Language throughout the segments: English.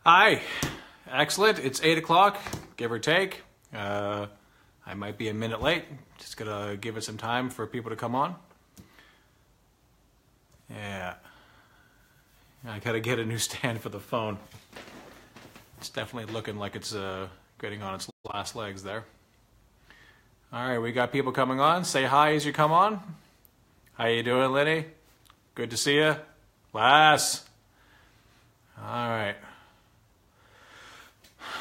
Hi. Excellent. It's 8 o'clock, give or take. I might be a minute late. Just gonna give it some time for people to come on. Yeah. I gotta get a new stand for the phone. It's definitely looking like it's getting on its last legs there. All right, we got people coming on. Say hi as you come on. How you doing, Lenny? Good to see you. Lass. All right.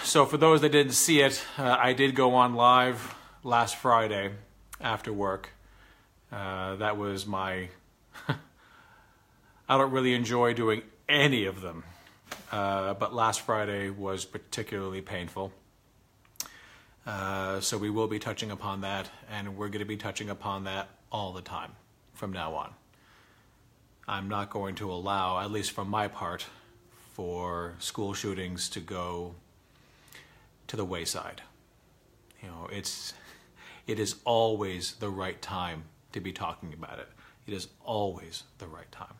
So for those that didn't see it, I did go on live last Friday after work. That was my... I don't really enjoy doing any of them, but last Friday was particularly painful. So we will be touching upon that, and we're going to be touching upon that all the time from now on. I'm not going to allow, at least from my part, for school shootings to go to the wayside. You know, it is always the right time to be talking about it. It is always the right time.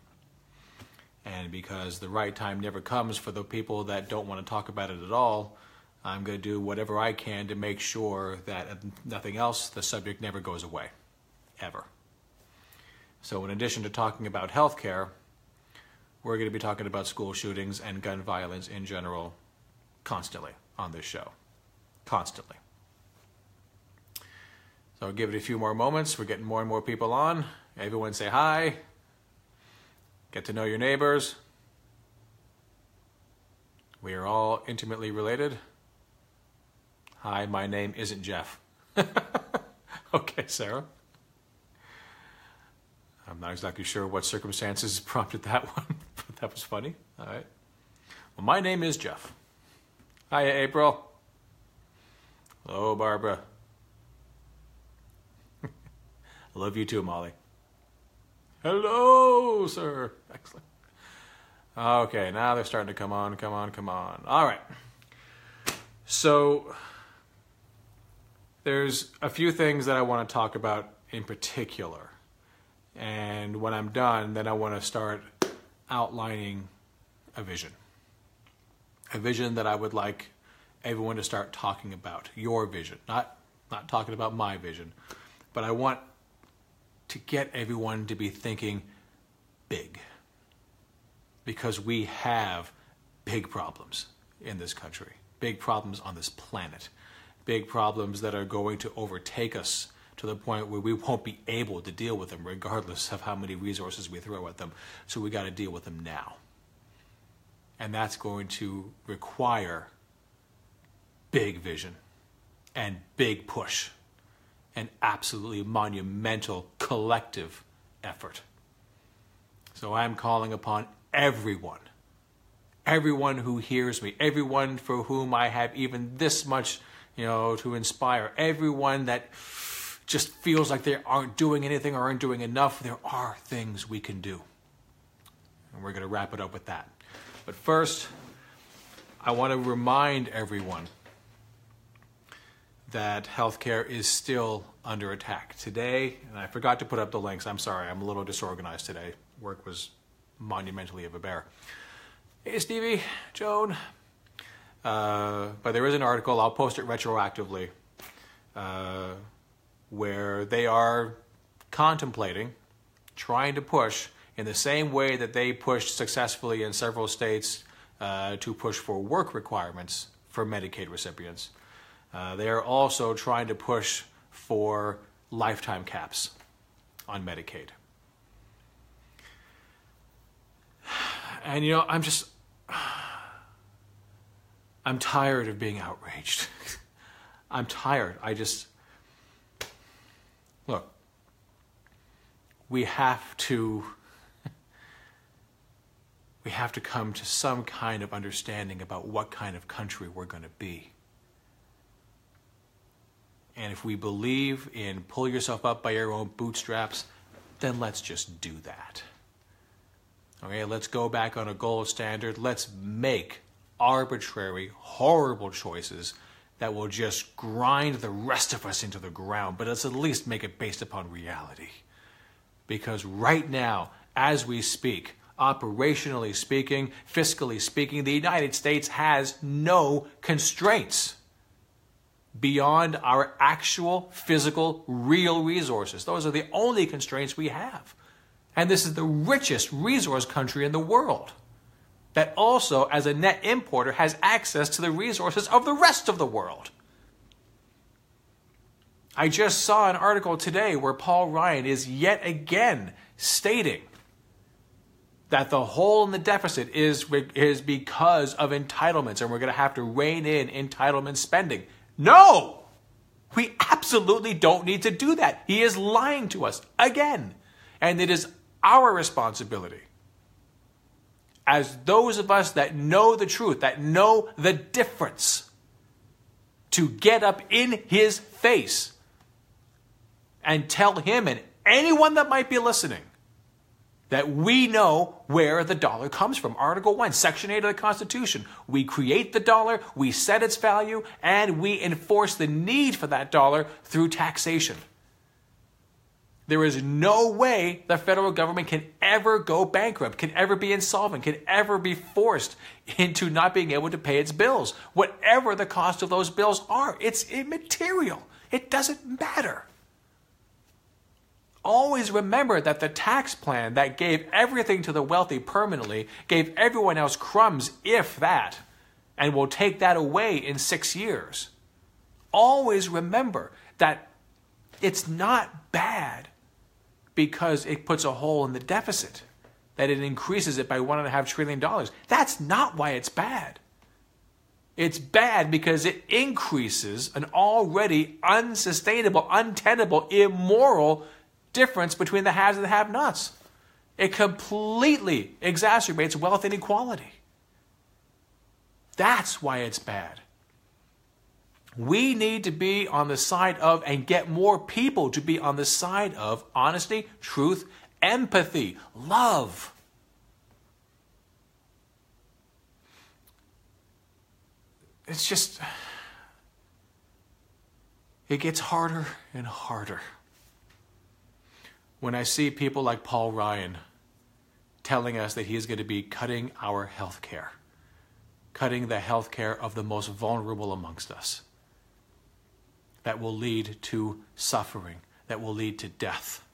And because the right time never comes for the people that don't want to talk about it at all, I'm going to do whatever I can to make sure that, if nothing else, the subject never goes away, ever. So in addition to talking about healthcare, we're going to be talking about school shootings and gun violence in general constantly on this show. Constantly. So I'll give it a few more moments. We're getting more and more people on. Everyone say hi. Get to know your neighbors. We are all intimately related. Hi, my name isn't Geoff. Okay, Sarah. I'm not exactly sure what circumstances prompted that one, but that was funny. All right. Well, my name is Geoff. Hiya, April. Hello, Barbara. I love you too, Molly. Hello, sir. Excellent. Okay, now they're starting to come on. All right. So there's a few things that I want to talk about in particular. And when I'm done, then I want to start outlining a vision. A vision that I would like everyone to start talking about. Your vision. Not talking about my vision. But I want to get everyone to be thinking big. Because we have big problems in this country. Big problems on this planet. Big problems that are going to overtake us to the point where we won't be able to deal with them regardless of how many resources we throw at them. So we got to deal with them now. And that's going to require big vision and big push and absolutely monumental collective effort. So I'm calling upon everyone who hears me, everyone for whom I have even this much, to inspire, everyone that just feels like they aren't doing anything or aren't doing enough. There are things we can do. And we're going to wrap it up with that. But first, I want to remind everyone that healthcare is still under attack. Today, and I forgot to put up the links. I'm sorry, I'm a little disorganized today. Work was monumentally of a bear. Hey, Stevie, Joan. But there is an article, I'll post it retroactively, where they are contemplating, trying to push, in the same way that they pushed successfully in several states to push for work requirements for Medicaid recipients. They are also trying to push for lifetime caps on Medicaid. And I'm tired of being outraged. I'm tired. Look, we have to come to some kind of understanding about what kind of country we're going to be. And if we believe in pull yourself up by your own bootstraps, then let's just do that. Okay, let's go back on a gold standard. Let's make arbitrary, horrible choices that will just grind the rest of us into the ground, but let's at least make it based upon reality. Because right now, as we speak, Operationally speaking, fiscally speaking, the United States has no constraints beyond our actual, physical, real resources. Those are the only constraints we have. And this is the richest resource country in the world that also, as a net importer, has access to the resources of the rest of the world. I just saw an article today where Paul Ryan is yet again stating that the hole in the deficit is because of entitlements, and we're going to have to rein in entitlement spending. No! We absolutely don't need to do that. He is lying to us again. And it is our responsibility, as those of us that know the truth, that know the difference, to get up in his face and tell him and anyone that might be listening that we know where the dollar comes from. Article 1, Section 8 of the Constitution. We create the dollar, we set its value, and we enforce the need for that dollar through taxation. There is no way the federal government can ever go bankrupt, can ever be insolvent, can ever be forced into not being able to pay its bills. Whatever the cost of those bills are, it's immaterial. It doesn't matter. Always remember that the tax plan that gave everything to the wealthy permanently gave everyone else crumbs, if that, and will take that away in 6 years. Always remember that it's not bad because it puts a hole in the deficit, that it increases it by $1.5 trillion. That's not why it's bad. It's bad because it increases an already unsustainable, untenable, immoral difference between the haves and the have-nots. It completely exacerbates wealth inequality. That's why it's bad. We need to be on the side of and get more people to be on the side of honesty, truth, empathy, love. It's just, it gets harder and harder when I see people like Paul Ryan telling us that he is going to be cutting our health care, cutting the health care of the most vulnerable amongst us. That will lead to suffering, that will lead to death.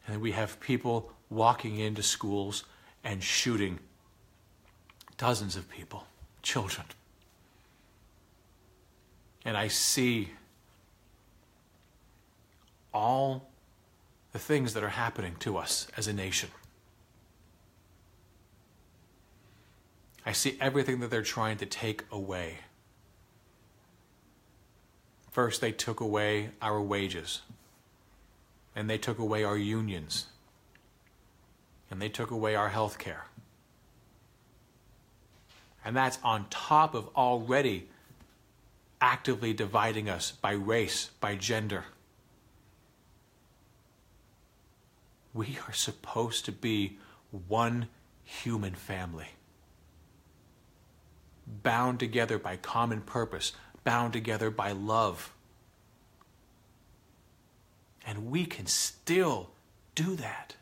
And we have people walking into schools and shooting dozens of people, children. And I see all the things that are happening to us as a nation. I see everything that they're trying to take away. First, they took away our wages, and they took away our unions, and they took away our health care. And that's on top of already actively dividing us by race, by gender. We are supposed to be one human family, bound together by common purpose, bound together by love. And we can still do that.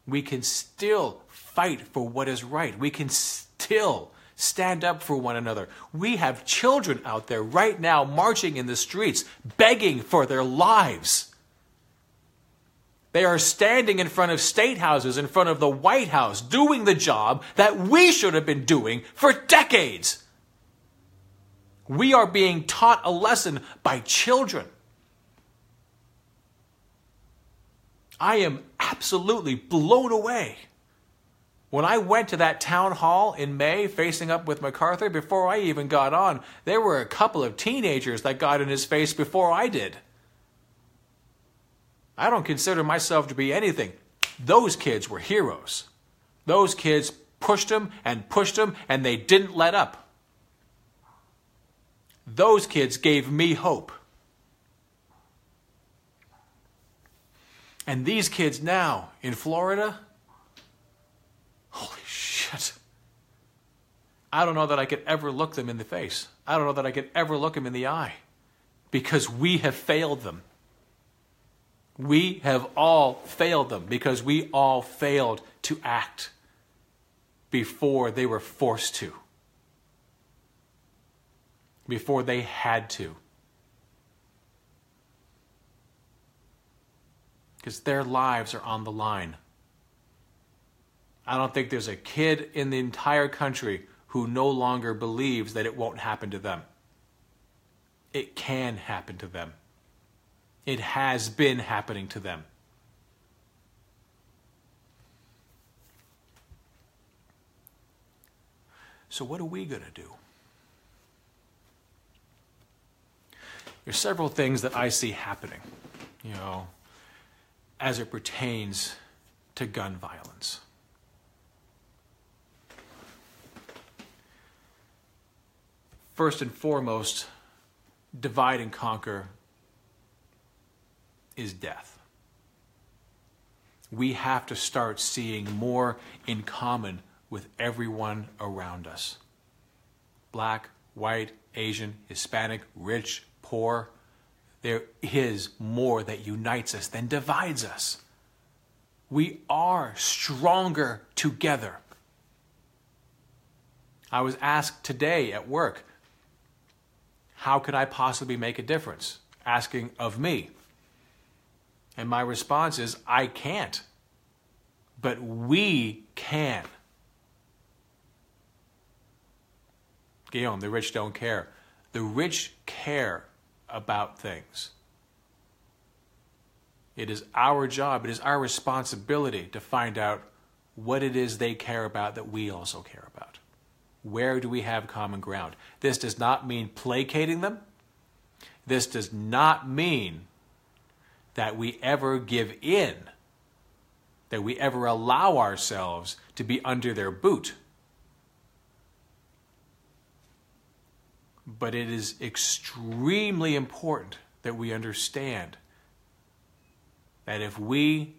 We can still fight for what is right. We can still stand up for one another. We have children out there right now marching in the streets, begging for their lives. They are standing in front of state houses, in front of the White House, doing the job that we should have been doing for decades. We are being taught a lesson by children. I am absolutely blown away. When I went to that town hall in May, facing up with MacArthur, before I even got on, there were a couple of teenagers that got in his face before I did. I don't consider myself to be anything. Those kids were heroes. Those kids pushed him, and they didn't let up. Those kids gave me hope. And these kids now in Florida, holy shit. I don't know that I could ever look them in the face. I don't know that I could ever look them in the eye, because we have failed them. We have all failed them because we all failed to act before they were forced to, before they had to. Because their lives are on the line. I don't think there's a kid in the entire country who no longer believes that it won't happen to them. It can happen to them. It has been happening to them. So what are we going to do? There's several things that I see happening, as it pertains to gun violence. First and foremost, divide and conquer is death. We have to start seeing more in common with everyone around us. Black, white, Asian, Hispanic, rich, poor. There is more that unites us than divides us. We are stronger together. I was asked today at work, how could I possibly make a difference? Asking of me. And my response is, I can't. But we can. Guillaume, the rich don't care. The rich care about things. It is our job, it is our responsibility to find out what it is they care about that we also care about. Where do we have common ground? This does not mean placating them. This does not mean that we ever give in, that we ever allow ourselves to be under their boot. But it is extremely important that we understand that if we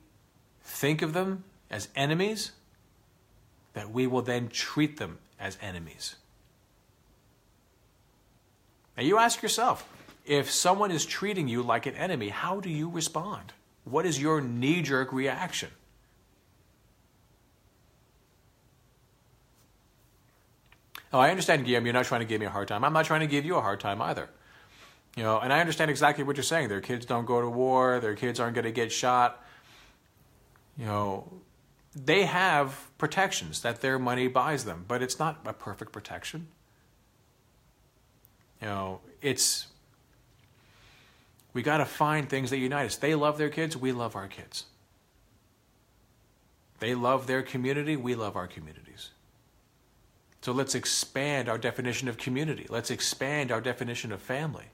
think of them as enemies, that we will then treat them as enemies. Now you ask yourself, if someone is treating you like an enemy, how do you respond? What is your knee-jerk reaction? Oh, I understand, Guillaume, you're not trying to give me a hard time. I'm not trying to give you a hard time either. And I understand exactly what you're saying. Their kids don't go to war. Their kids aren't going to get shot. They have protections that their money buys them, but it's not a perfect protection. We got to find things that unite us. They love their kids, we love our kids. They love their community, we love our communities. So let's expand our definition of community. Let's expand our definition of family.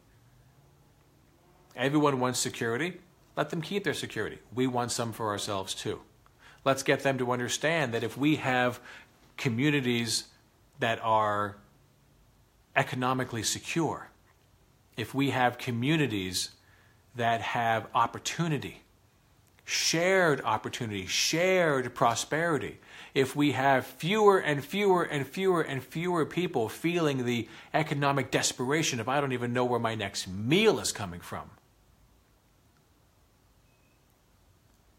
Everyone wants security. Let them keep their security. We want some for ourselves too. Let's get them to understand that if we have communities that are economically secure, if we have communities that have opportunity, shared prosperity, if we have fewer and fewer and fewer and fewer people feeling the economic desperation of I don't even know where my next meal is coming from,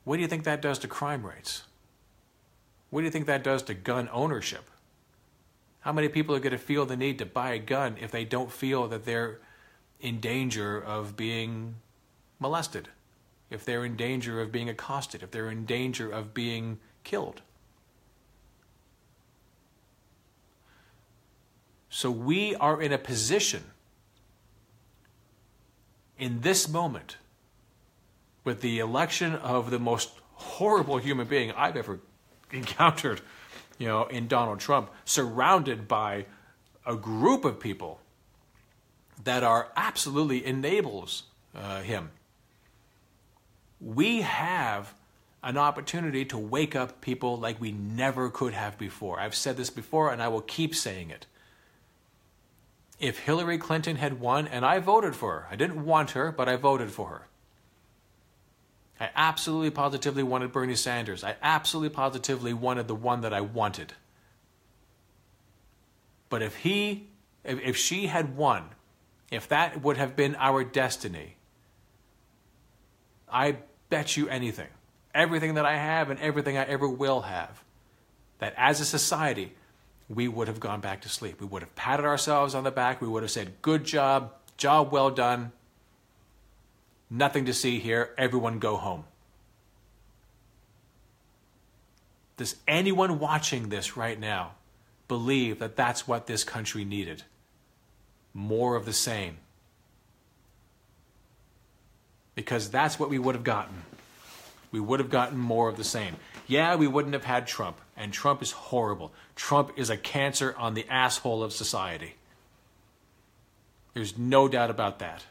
what do you think that does to crime rates? What do you think that does to gun ownership? How many people are going to feel the need to buy a gun if they don't feel that they're in danger of being molested, if they're in danger of being accosted, if they're in danger of being killed? So we are in a position in this moment with the election of the most horrible human being I've ever encountered, in Donald Trump, surrounded by a group of people that are absolutely enables him. We have an opportunity to wake up people like we never could have before. I've said this before and I will keep saying it. If Hillary Clinton had won, and I voted for her, I didn't want her, but I voted for her. I absolutely positively wanted Bernie Sanders. I absolutely positively wanted the one that I wanted. But if she had won, if that would have been our destiny, I bet you anything, everything that I have and everything I ever will have, that as a society, we would have gone back to sleep. We would have patted ourselves on the back. We would have said, good job, job well done. Nothing to see here. Everyone go home. Does anyone watching this right now believe that that's what this country needed? More of the same. Because that's what we would have gotten. We would have gotten more of the same. Yeah, we wouldn't have had Trump. And Trump is horrible. Trump is a cancer on the asshole of society. There's no doubt about that.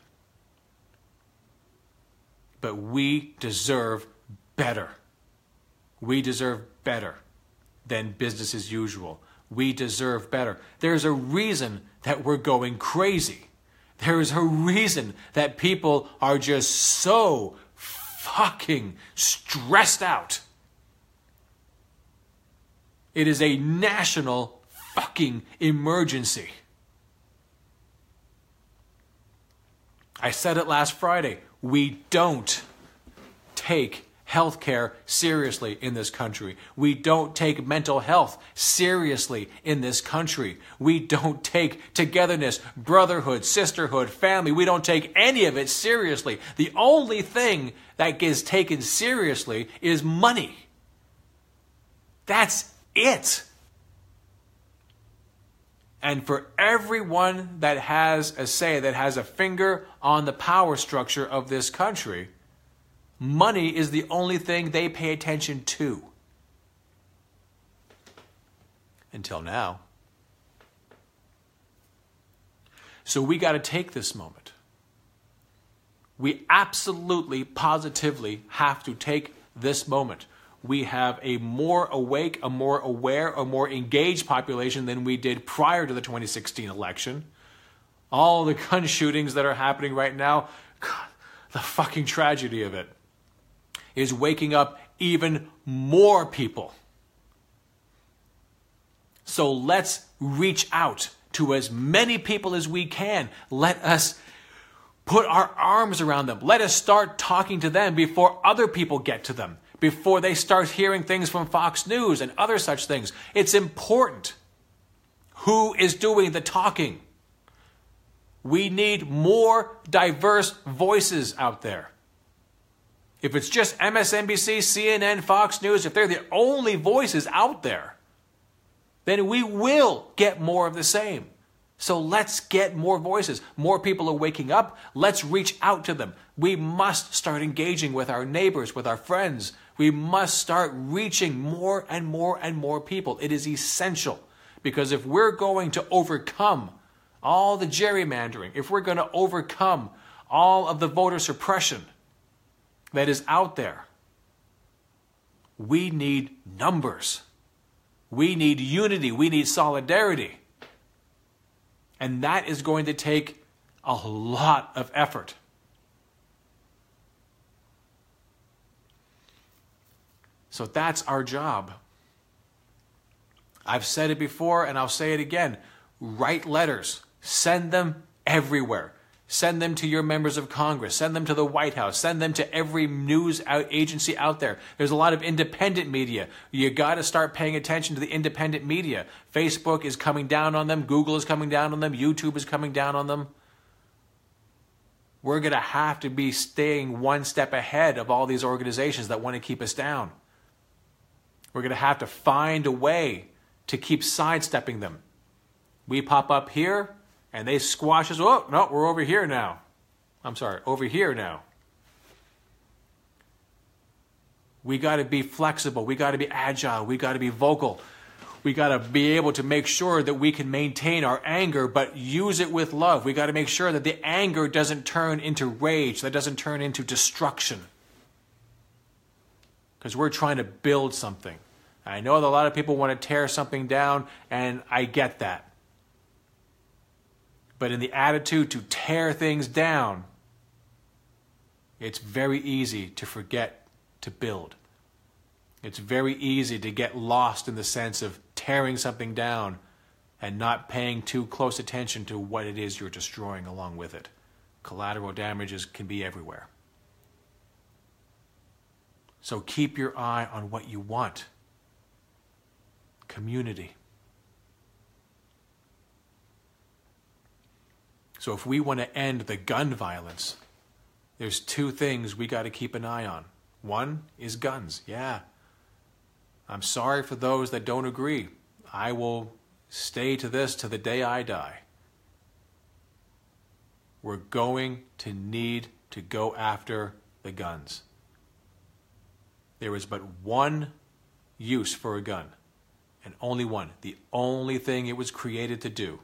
But we deserve better. We deserve better than business as usual. We deserve better. There's a reason that we're going crazy. There is a reason that people are just so fucking stressed out. It is a national fucking emergency. I said it last Friday. We don't take healthcare seriously in this country. We don't take mental health seriously in this country. We don't take togetherness, brotherhood, sisterhood, family. We don't take any of it seriously. The only thing that gets taken seriously is money. That's it. And for everyone that has a say, that has a finger on the power structure of this country, money is the only thing they pay attention to. Until now. So we got to take this moment. We absolutely, positively have to take this moment. We have a more awake, a more aware, a more engaged population than we did prior to the 2016 election. All the gun shootings that are happening right now, God, the fucking tragedy of it, is waking up even more people. So let's reach out to as many people as we can. Let us put our arms around them. Let us start talking to them before other people get to them, before they start hearing things from Fox News and other such things. It's important. Who is doing the talking? We need more diverse voices out there. If it's just MSNBC, CNN, Fox News, if they're the only voices out there, then we will get more of the same. So let's get more voices. More people are waking up. Let's reach out to them. We must start engaging with our neighbors, with our friends. We must start reaching more and more and more people. It is essential. Because if we're going to overcome all the gerrymandering, if we're going to overcome all of the voter suppression that is out there, we need numbers. We need unity. We need solidarity. And that is going to take a lot of effort. So that's our job. I've said it before and I'll say it again. Write letters. Send them everywhere. Send them to your members of Congress. Send them to the White House. Send them to every news agency out there. There's a lot of independent media. You got to start paying attention to the independent media. Facebook is coming down on them. Google is coming down on them. YouTube is coming down on them. We're going to have to be staying one step ahead of all these organizations that want to keep us down. We're going to have to find a way to keep sidestepping them. We pop up here, and they squash us. Oh, no, we're over here now. I'm sorry, over here now. We got to be flexible. We got to be agile. We got to be vocal. We got to be able to make sure that we can maintain our anger, but use it with love. We got to make sure that the anger doesn't turn into rage, that doesn't turn into destruction. Because we're trying to build something. I know that a lot of people want to tear something down, and I get that. But in the attitude to tear things down, it's very easy to forget to build. It's very easy to get lost in the sense of tearing something down and not paying too close attention to what it is you're destroying along with it. Collateral damages can be everywhere. So keep your eye on what you want. Community. So if we want to end the gun violence, there's two things we got to keep an eye on. One is guns. Yeah. I'm sorry for those that don't agree. I will stay to this to the day I die. We're going to need to go after the guns. There is but one use for a gun, and only one. The only thing it was created to do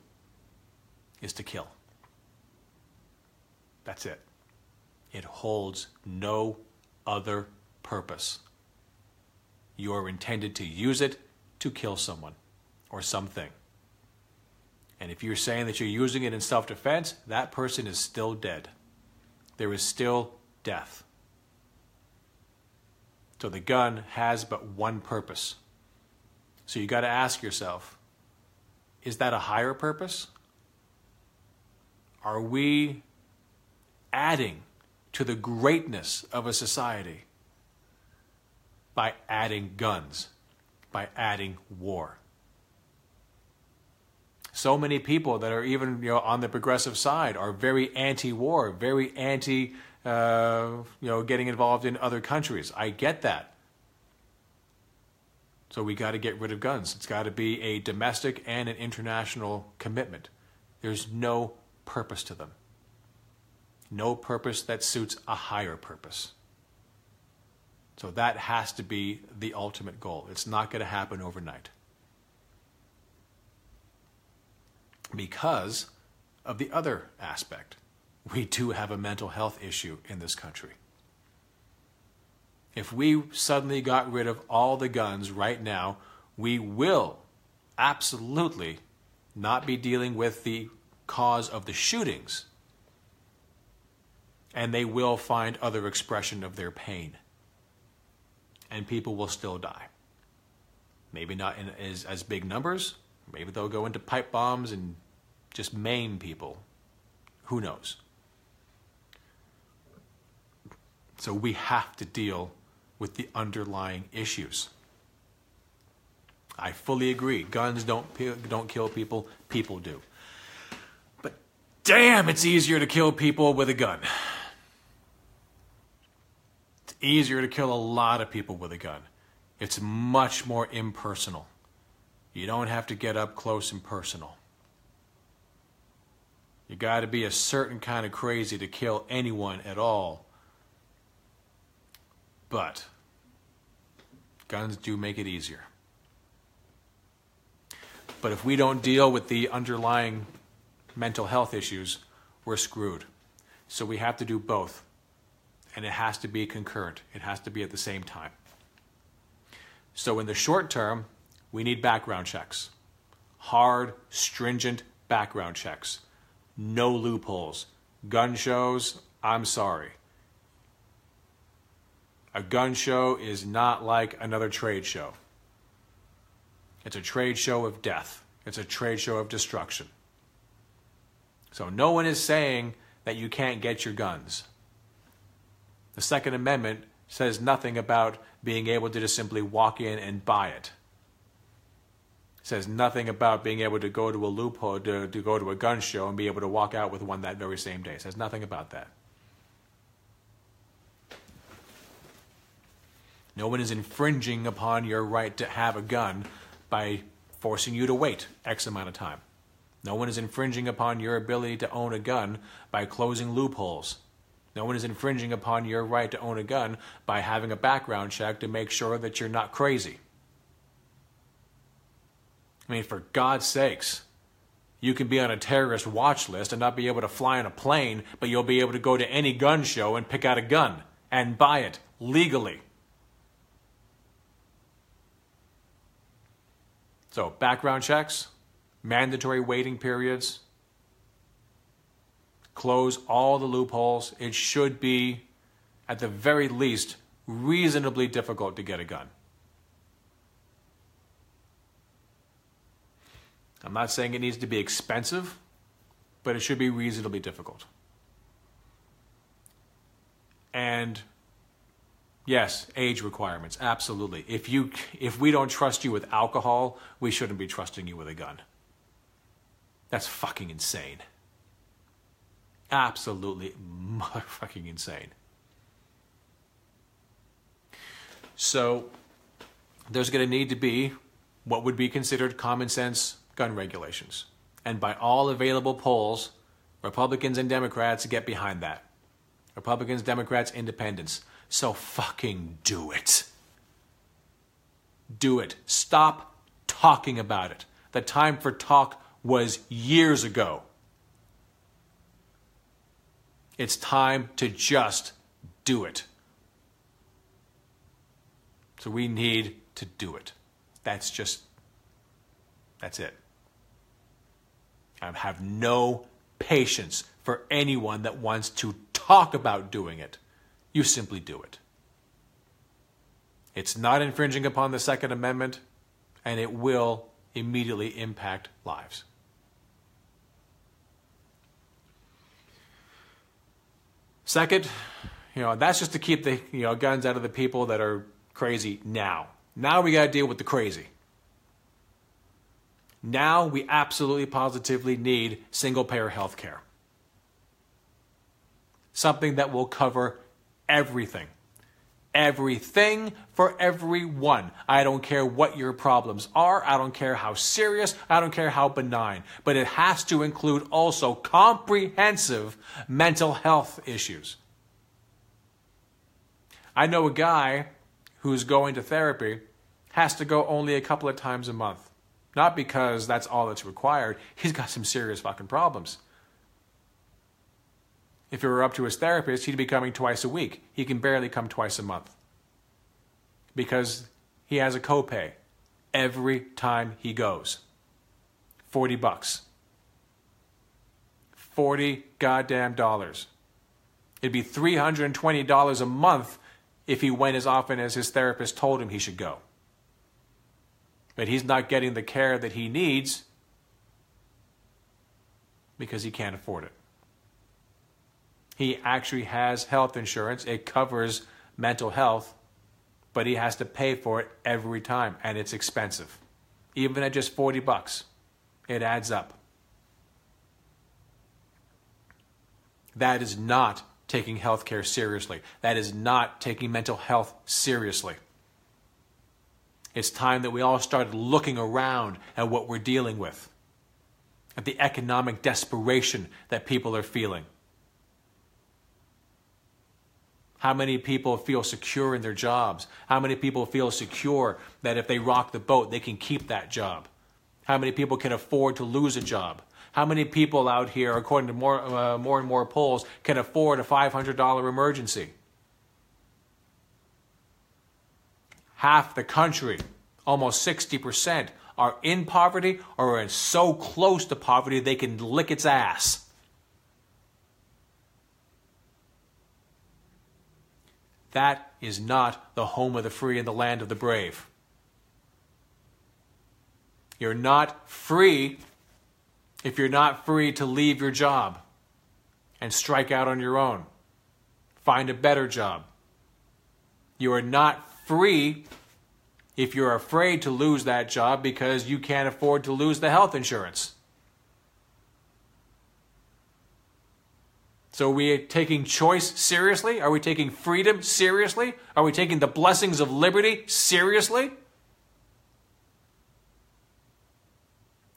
is to kill. That's it. It holds no other purpose. You are intended to use it to kill someone or something. And if you're saying that you're using it in self-defense, that person is still dead. There is still death. So the gun has but one purpose. So you got to ask yourself, is that a higher purpose? Are we adding to the greatness of a society by adding guns, by adding war? So many people that are even on the progressive side are very anti-war, very anti getting involved in other countries. I get that. So we got to get rid of guns. It's got to be a domestic and an international commitment. There's no purpose to them. No purpose that suits a higher purpose. So that has to be the ultimate goal. It's not going to happen overnight. Because of the other aspect. We do have a mental health issue in this country. If we suddenly got rid of all the guns right now, we will absolutely not be dealing with the cause of the shootings. And they will find other expression of their pain. And people will still die. Maybe not in as big numbers. Maybe they'll go into pipe bombs and just maim people. Who knows? So we have to deal with the underlying issues. I fully agree. Guns don't kill people. People do. But damn, it's easier to kill people with a gun. It's easier to kill a lot of people with a gun. It's much more impersonal. You don't have to get up close and personal. You got to be a certain kind of crazy to kill anyone at all. But guns do make it easier. But if we don't deal with the underlying mental health issues, we're screwed. So we have to do both. And it has to be concurrent. It has to be at the same time. So in the short term, we need background checks. Hard, stringent background checks. No loopholes. Gun shows, I'm sorry. A gun show is not like another trade show. It's a trade show of death. It's a trade show of destruction. So no one is saying that you can't get your guns. The Second Amendment says nothing about being able to just simply walk in and buy it. It says nothing about being able to go to a loophole, to go to a gun show and be able to walk out with one that very same day. It says nothing about that. No one is infringing upon your right to have a gun by forcing you to wait X amount of time. No one is infringing upon your ability to own a gun by closing loopholes. No one is infringing upon your right to own a gun by having a background check to make sure that you're not crazy. I mean, for God's sakes, you can be on a terrorist watch list and not be able to fly on a plane, but you'll be able to go to any gun show and pick out a gun and buy it legally. So, background checks, mandatory waiting periods, close all the loopholes. It should be, at the very least, reasonably difficult to get a gun. I'm not saying it needs to be expensive, but it should be reasonably difficult. And Yes, age requirements, absolutely. If we don't trust you with alcohol, we shouldn't be trusting you with a gun. That's fucking insane. Absolutely motherfucking insane. So there's going to need to be what would be considered common sense gun regulations. And by all available polls, Republicans and Democrats get behind that. Republicans, Democrats, independents. So fucking do it. Do it. Stop talking about it. The time for talk was years ago. It's time to just do it. So we need to do it. That's it. I have no patience for anyone that wants to talk about doing it. You simply do it. It's not infringing upon the Second Amendment, and it will immediately impact lives. Second, that's just to keep the guns out of the people that are crazy now. Now we got to deal with the crazy. Now we absolutely positively need single-payer health care. Something that will cover everything. Everything for everyone. I don't care what your problems are. I don't care how serious. I don't care how benign. But it has to include also comprehensive mental health issues. I know a guy who's going to therapy has to go only a couple of times a month. Not because that's all that's required. He's got some serious fucking problems. If it were up to his therapist, he'd be coming twice a week. He can barely come twice a month. Because he has a copay every time he goes. $40. 40 goddamn dollars. It'd be $320 a month if he went as often as his therapist told him he should go. But he's not getting the care that he needs because he can't afford it. He actually has health insurance. It covers mental health, but he has to pay for it every time, and it's expensive. Even at just $40, it adds up. That is not taking healthcare seriously. That is not taking mental health seriously. It's time that we all started looking around at what we're dealing with, at the economic desperation that people are feeling. How many people feel secure in their jobs? How many people feel secure that if they rock the boat, they can keep that job? How many people can afford to lose a job? How many people out here, according to more and more polls, can afford a $500 emergency? Half the country, almost 60%, are in poverty or are so close to poverty they can lick its ass. That is not the home of the free and the land of the brave. You're not free if you're not free to leave your job and strike out on your own. Find a better job. You are not free if you're afraid to lose that job because you can't afford to lose the health insurance. So are we taking choice seriously? Are we taking freedom seriously? Are we taking the blessings of liberty seriously?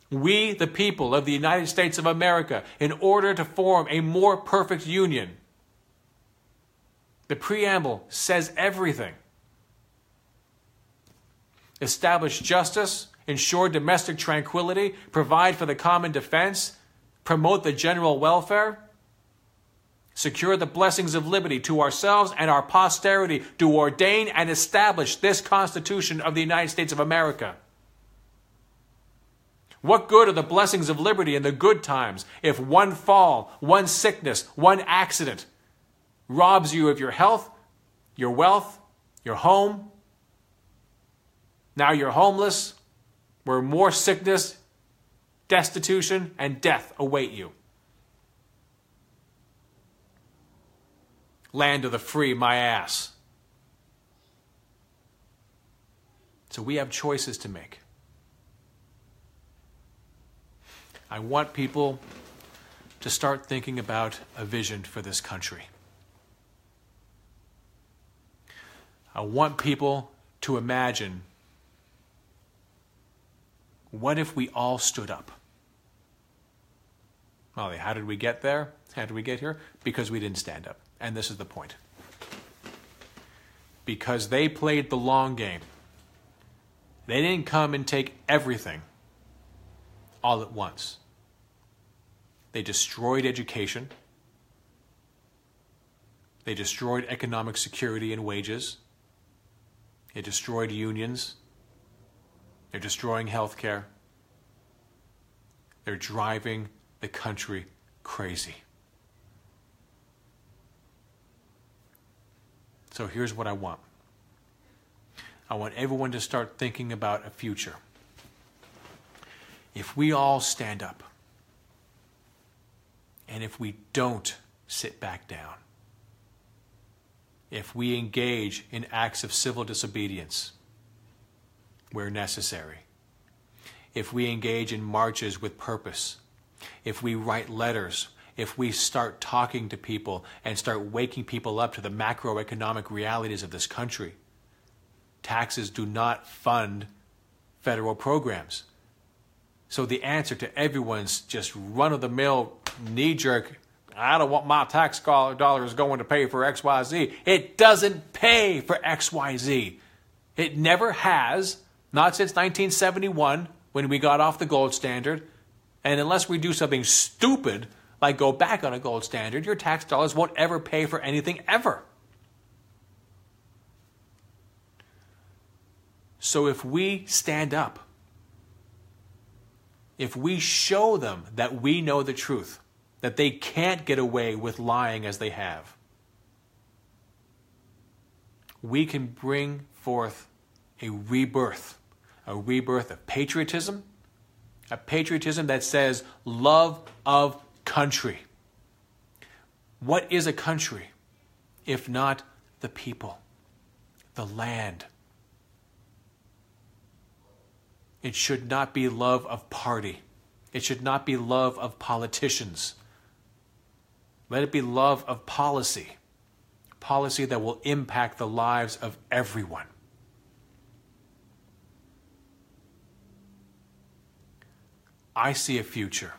We, the people of the United States of America, in order to form a more perfect union. The preamble says everything. Establish justice, ensure domestic tranquility, provide for the common defense, promote the general welfare, secure the blessings of liberty to ourselves and our posterity, to ordain and establish this Constitution of the United States of America. What good are the blessings of liberty in the good times if one fall, one sickness, one accident robs you of your health, your wealth, your home? Now you're homeless, where more sickness, destitution, and death await you. Land of the free, my ass. So we have choices to make. I want people to start thinking about a vision for this country. I want people to imagine, what if we all stood up? Molly, how did we get there? How did we get here? Because we didn't stand up. And this is the point. Because they played the long game. They didn't come and take everything all at once. They destroyed education. They destroyed economic security and wages. They destroyed unions. They're destroying healthcare. They're driving the country crazy. So here's what I want. I want everyone to start thinking about a future. If we all stand up, and if we don't sit back down, if we engage in acts of civil disobedience where necessary, if we engage in marches with purpose, if we write letters, if we start talking to people and start waking people up to the macroeconomic realities of this country. Taxes do not fund federal programs. So the answer to everyone's just run-of-the-mill, knee-jerk, I don't want my tax dollars going to pay for XYZ. It doesn't pay for XYZ. It never has, not since 1971 when we got off the gold standard. And unless we do something stupid, like go back on a gold standard, your tax dollars won't ever pay for anything ever. So if we stand up, if we show them that we know the truth, that they can't get away with lying as they have, we can bring forth a rebirth of patriotism, a patriotism that says love of country. What is a country if not the people, the land? It should not be love of party. It should not be love of politicians. Let it be love of policy. Policy that will impact the lives of everyone. I see a future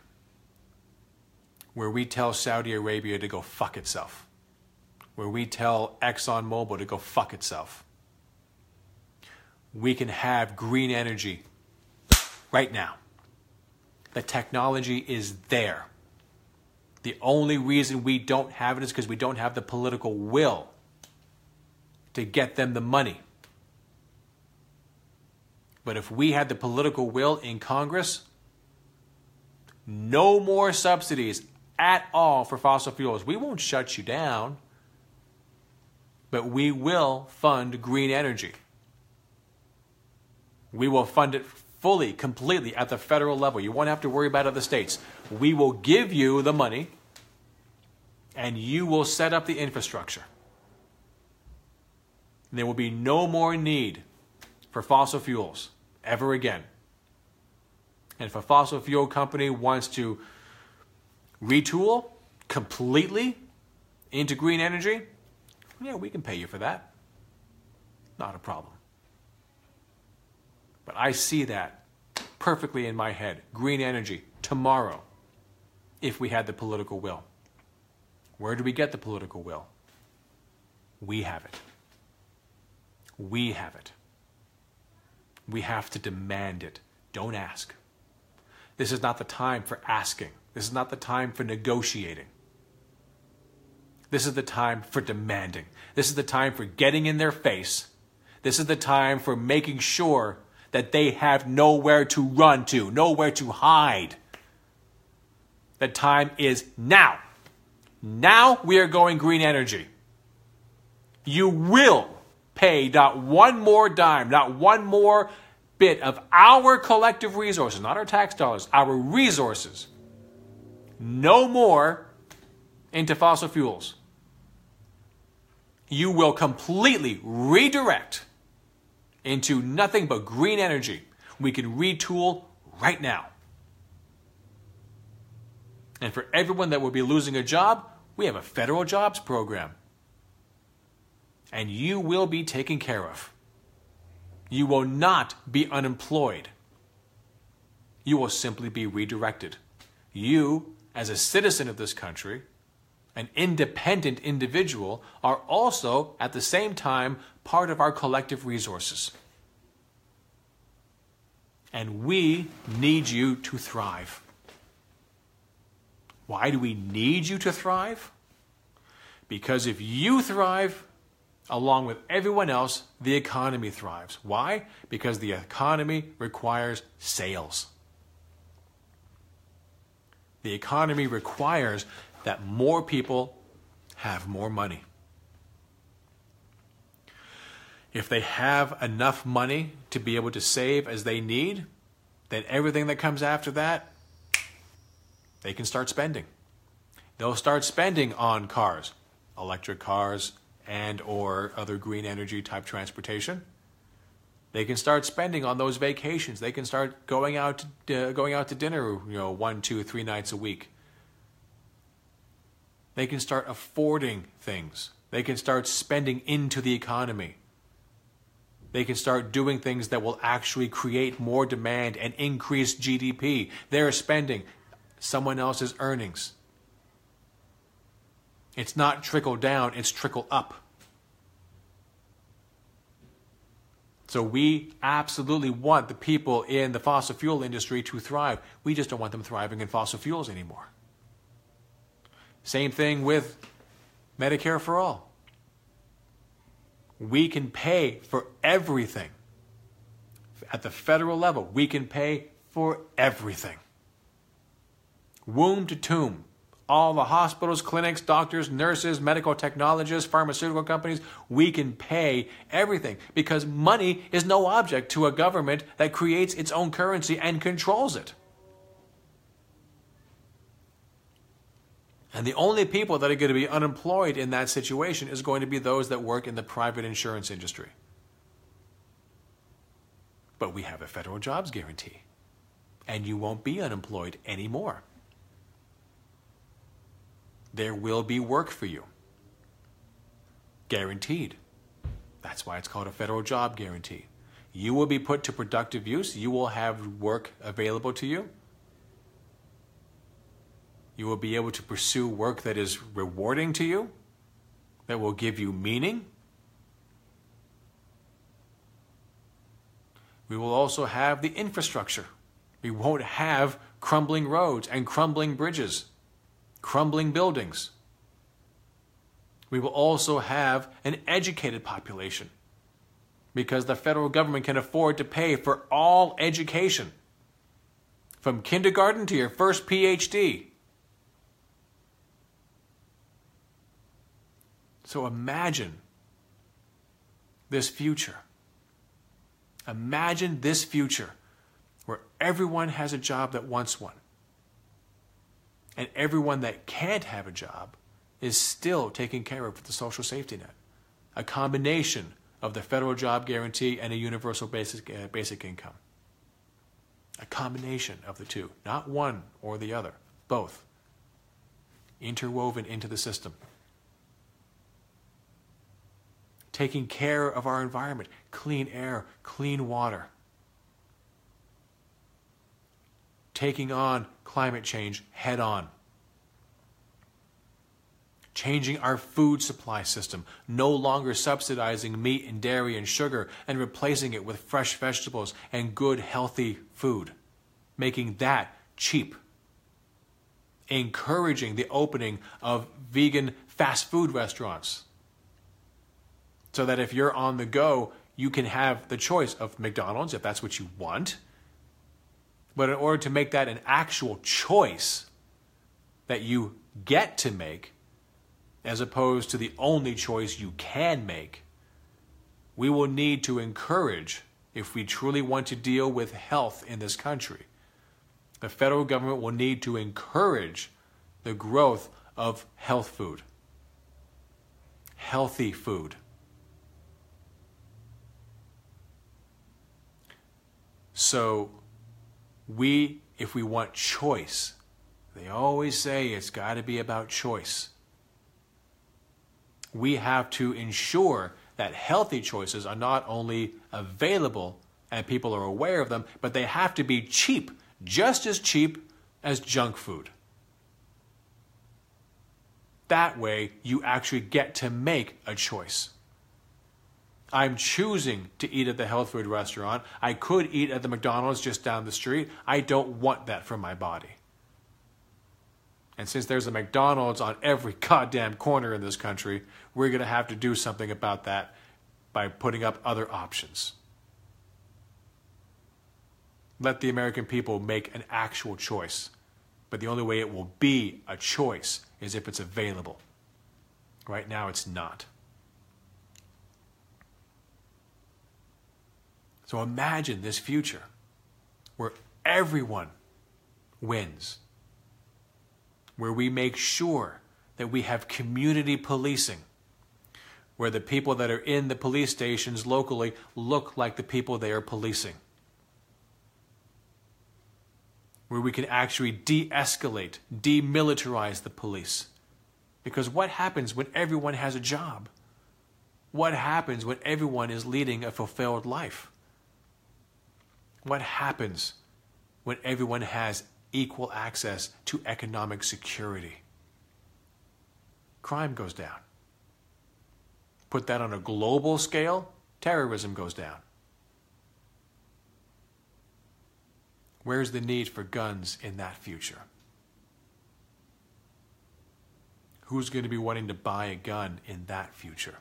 where we tell Saudi Arabia to go fuck itself. Where we tell ExxonMobil to go fuck itself. We can have green energy right now. The technology is there. The only reason we don't have it is because we don't have the political will to get them the money. But if we had the political will in Congress, no more subsidies at all for fossil fuels. We won't shut you down, but we will fund green energy. We will fund it fully, completely at the federal level. You won't have to worry about other states. We will give you the money, and you will set up the infrastructure. There will be no more need for fossil fuels ever again. And if a fossil fuel company wants to retool completely into green energy, yeah, we can pay you for that. Not a problem. But I see that perfectly in my head. Green energy tomorrow, if we had the political will. Where do we get the political will? We have it. We have it. We have to demand it. Don't ask. This is not the time for asking. This is not the time for negotiating. This is the time for demanding. This is the time for getting in their face. This is the time for making sure that they have nowhere to run to, nowhere to hide. The time is now. Now we are going green energy. You will pay not one more dime, not one more bit of our collective resources, not our tax dollars, our resources, no more into fossil fuels. You will completely redirect into nothing but green energy, we can retool right now. And for everyone that will be losing a job, we have a federal jobs program. And you will be taken care of. You will not be unemployed. You will simply be redirected. You, as a citizen of this country, an independent individual, are also, at the same time, part of our collective resources. And we need you to thrive. Why do we need you to thrive? Because if you thrive, along with everyone else, the economy thrives. Why? Because the economy requires sales. The economy requires that more people have more money. If they have enough money to be able to save as they need, then everything that comes after that, they can start spending. They'll start spending on cars, electric cars, and or other green energy type transportation. They can start spending on those vacations. They can start going out to dinner, 1, 2, 3 nights a week. They can start affording things. They can start spending into the economy. They can start doing things that will actually create more demand and increase GDP. They're spending someone else's earnings. It's not trickle down, it's trickle up. So we absolutely want the people in the fossil fuel industry to thrive. We just don't want them thriving in fossil fuels anymore. Same thing with Medicare for all. We can pay for everything. At the federal level, we can pay for everything. Womb to tomb. All the hospitals, clinics, doctors, nurses, medical technologists, pharmaceutical companies, we can pay everything because money is no object to a government that creates its own currency and controls it. And the only people that are going to be unemployed in that situation is going to be those that work in the private insurance industry. But we have a federal jobs guarantee, and you won't be unemployed anymore. There will be work for you. Guaranteed. That's why it's called a federal job guarantee. You will be put to productive use. You will have work available to you. You will be able to pursue work that is rewarding to you, that will give you meaning. We will also have the infrastructure. We won't have crumbling roads and crumbling bridges. Crumbling buildings. We will also have an educated population because the federal government can afford to pay for all education, from kindergarten to your first PhD. So imagine this future. Imagine this future where everyone has a job that wants one. And everyone that can't have a job is still taken care of with the social safety net. A combination of the federal job guarantee and a universal basic income. A combination of the two, not one or the other, both. Interwoven into the system. Taking care of our environment, clean air, clean water. Taking on climate change head on. Changing our food supply system, no longer subsidizing meat and dairy and sugar and replacing it with fresh vegetables and good healthy food. Making that cheap. Encouraging the opening of vegan fast food restaurants. So that if you're on the go, you can have the choice of McDonald's if that's what you want. But in order to make that an actual choice that you get to make, as opposed to the only choice you can make, we will need to encourage, if we truly want to deal with health in this country, the federal government will need to encourage the growth of health food. Healthy food. So if we want choice, they always say it's got to be about choice. We have to ensure that healthy choices are not only available and people are aware of them, but they have to be cheap, just as cheap as junk food. That way, you actually get to make a choice. I'm choosing to eat at the health food restaurant. I could eat at the McDonald's just down the street. I don't want that for my body. And since there's a McDonald's on every goddamn corner in this country, we're going to have to do something about that by putting up other options. Let the American people make an actual choice. But the only way it will be a choice is if it's available. Right now, it's not. So imagine this future where everyone wins, where we make sure that we have community policing, where the people that are in the police stations locally look like the people they are policing, where we can actually de-escalate, demilitarize the police. Because what happens when everyone has a job? What happens when everyone is leading a fulfilled life? What happens when everyone has equal access to economic security? Crime goes down. Put that on a global scale, terrorism goes down. Where's the need for guns in that future? Who's going to be wanting to buy a gun in that future?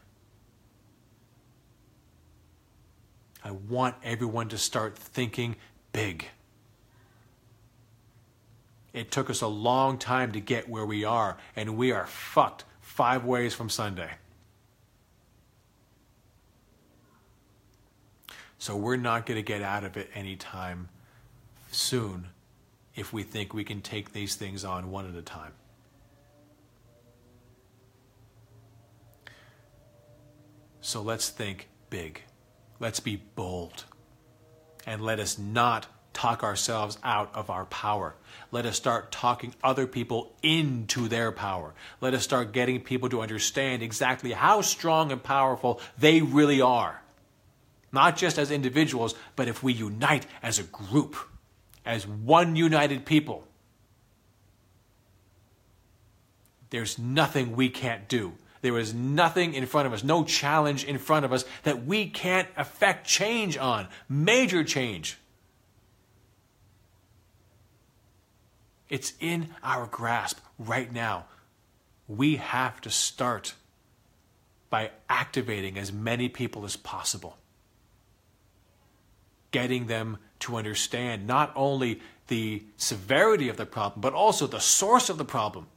I want everyone to start thinking big. It took us a long time to get where we are, and we are fucked 5 ways from Sunday. So we're not going to get out of it anytime soon if we think we can take these things on one at a time. So let's think big. Let's be bold. And let us not talk ourselves out of our power. Let us start talking other people into their power. Let us start getting people to understand exactly how strong and powerful they really are. Not just as individuals, but if we unite as a group, as one united people. There's nothing we can't do. There is nothing in front of us, no challenge in front of us that we can't affect change on. Major change. It's in our grasp right now. We have to start by activating as many people as possible. Getting them to understand not only the severity of the problem, but also the source of the problem.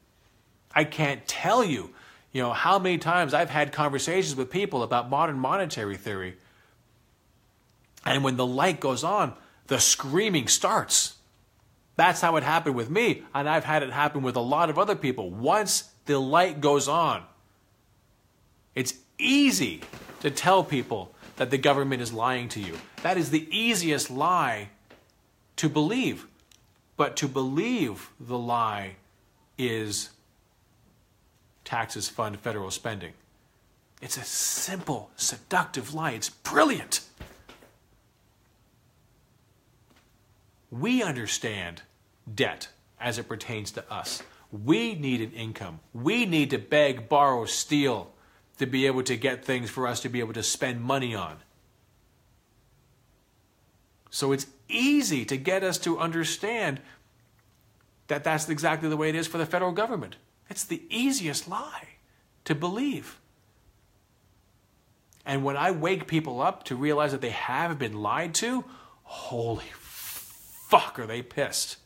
I can't tell you, how many times I've had conversations with people about modern monetary theory. And when the light goes on, the screaming starts. That's how it happened with me, and I've had it happen with a lot of other people. Once the light goes on, it's easy to tell people that the government is lying to you. That is the easiest lie to believe. But to believe the lie is taxes fund federal spending. It's a simple, seductive lie. It's brilliant. We understand debt as it pertains to us. We need an income. We need to beg, borrow, steal to be able to get things for us to be able to spend money on. So it's easy to get us to understand that that's exactly the way it is for the federal government. It's the easiest lie to believe. And when I wake people up to realize that they have been lied to, holy fuck, are they pissed.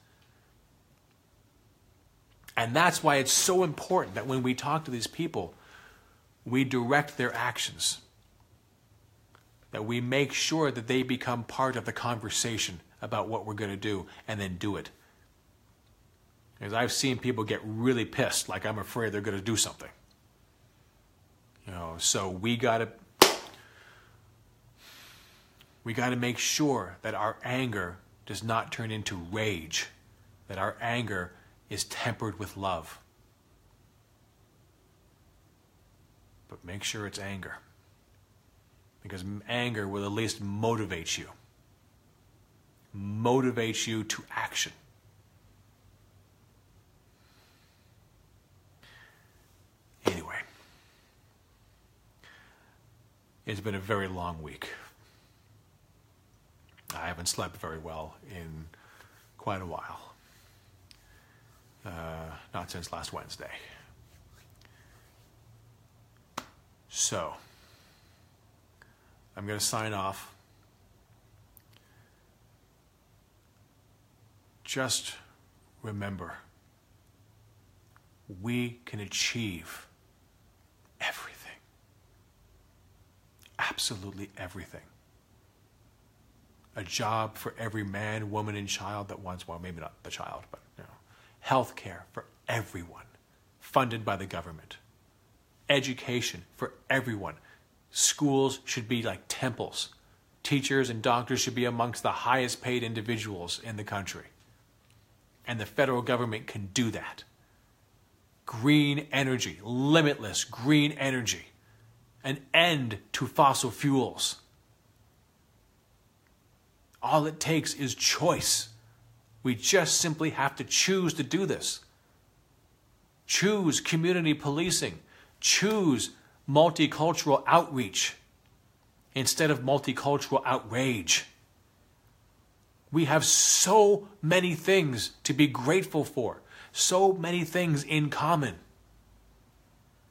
And that's why it's so important that when we talk to these people, we direct their actions. That we make sure that they become part of the conversation about what we're going to do, and then do it. Because I've seen people get really pissed, like I'm afraid they're going to do something. So we got to We got to make sure that our anger does not turn into rage, that our anger is tempered with love. But make sure it's anger, because anger will at least motivate you to action. Anyway, it's been a very long week. I haven't slept very well in quite a while. Not since last Wednesday. So, I'm going to sign off. Just remember, we can achieve everything. Absolutely everything. A job for every man, woman, and child that wants, well, maybe not the child, but health care for everyone, funded by the government. Education for everyone. Schools should be like temples. Teachers and doctors should be amongst the highest paid individuals in the country. And the federal government can do that. Green energy, limitless green energy. An end to fossil fuels. All it takes is choice. We just simply have to choose to do this. Choose community policing. Choose multicultural outreach instead of multicultural outrage. We have so many things to be grateful for. So many things in common.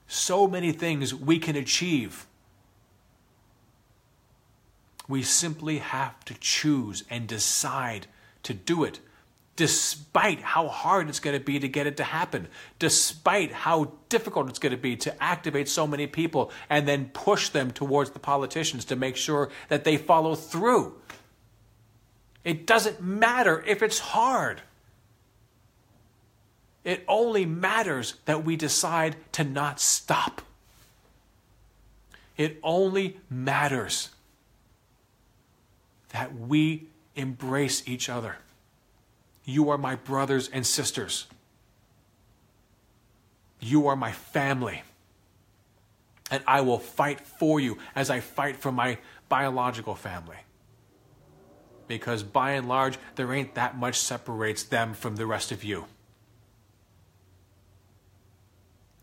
So many things we can achieve. We simply have to choose and decide to do it, despite how hard it's going to be to get it to happen, despite how difficult it's going to be to activate so many people and then push them towards the politicians to make sure that they follow through. It doesn't matter if it's hard. It only matters that we decide to not stop. It only matters that we embrace each other. You are my brothers and sisters. You are my family. And I will fight for you as I fight for my biological family. Because by and large, there ain't that much separates them from the rest of you.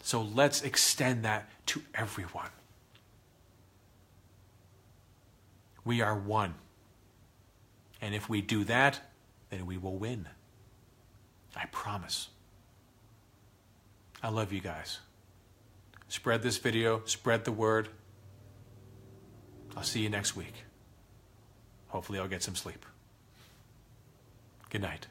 So let's extend that to everyone. We are one. And if we do that, then we will win. I promise. I love you guys. Spread this video, spread the word. I'll see you next week. Hopefully I'll get some sleep. Good night.